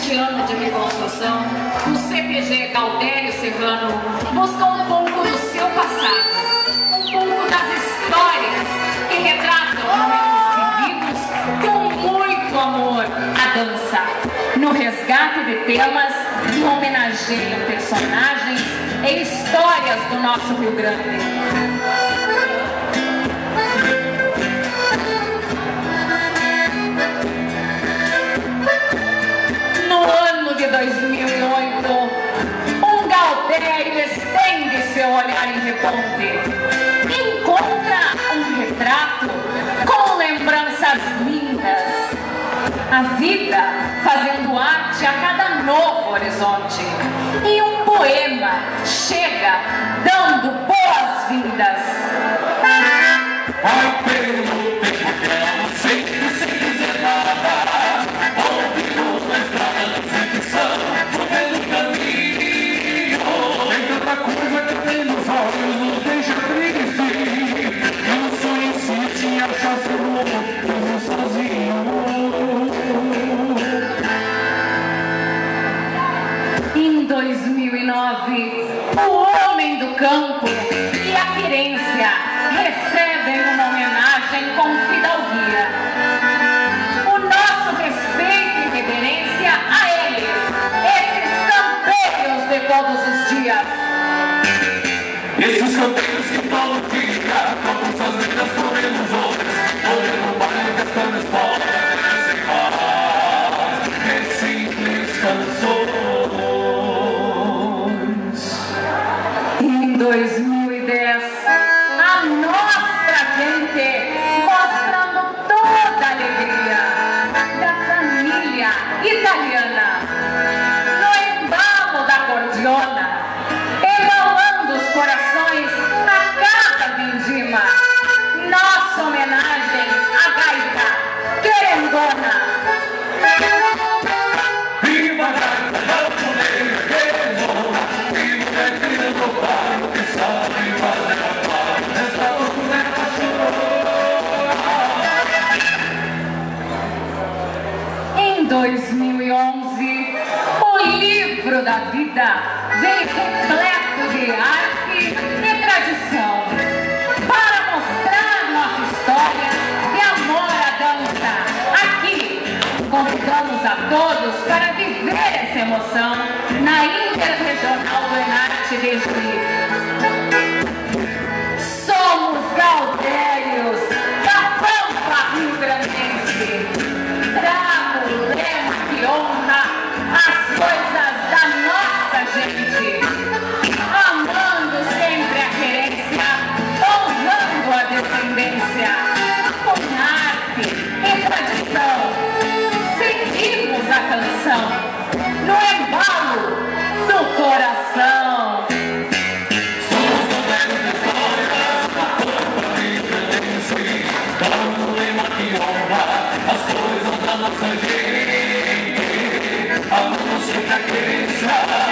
neste ano de reconstrução, o CPG Galdério Serrano busca um pouco do seu passado, um pouco das histórias que retratam momentos vividos com muito amor à dança, no resgate de temas que homenageiam personagens e histórias do nosso Rio Grande. De 2008, um Galdério estende seu olhar em reponte, encontra um retrato com lembranças lindas, a vida fazendo arte a cada novo horizonte, e um poema chega dando boas-vindas. Ai, pelo tempo que ela sempre sem dizer nada, ouvimos na estrada da ficção, no mesmo caminho. Tem tanta coisa que tem nos olhos, nos deixa triste. Não sonho se achasse o mundo, mesmo sozinho. Em 2009, o homem do campo e a querência recebem uma homenagem com fidalguia. O nosso respeito e reverência a eles, esses campeiros de todos os dias. Esses campeiros que todo dia tocam suas vidas por ilusões, olhando o baile gastando esmolas, sem paz, é simples canções. Em 2010, a nossa gente mostrando toda a alegria da família italiana no embalo da cordiona, embalando os corações a cada vindima. Nossa homenagem à gaita querendona. Viva a gaita japonesa, querendona, viva a vida do pai, que sabe fazer a paz, esta boneca chorou. Em 2011, o livro da vida veio repleto de arte e tradição para mostrar nossa história de amor à dança. Aqui, convidamos a todos para viver essa emoção na Interregional do Enarte de Juí. Somos Galdérios da Pampa Rio-Grandense. Trago o lema que honra as coisas da nossa gente, amando sempre a querência, honrando a descendência, com arte e tradição. Seguimos a canção no embalo do coração. Somos Galdérios da história, da Pampa Rio-Grandense, dando o lema que honra as coisas da nossa gente, amando sempre a querência.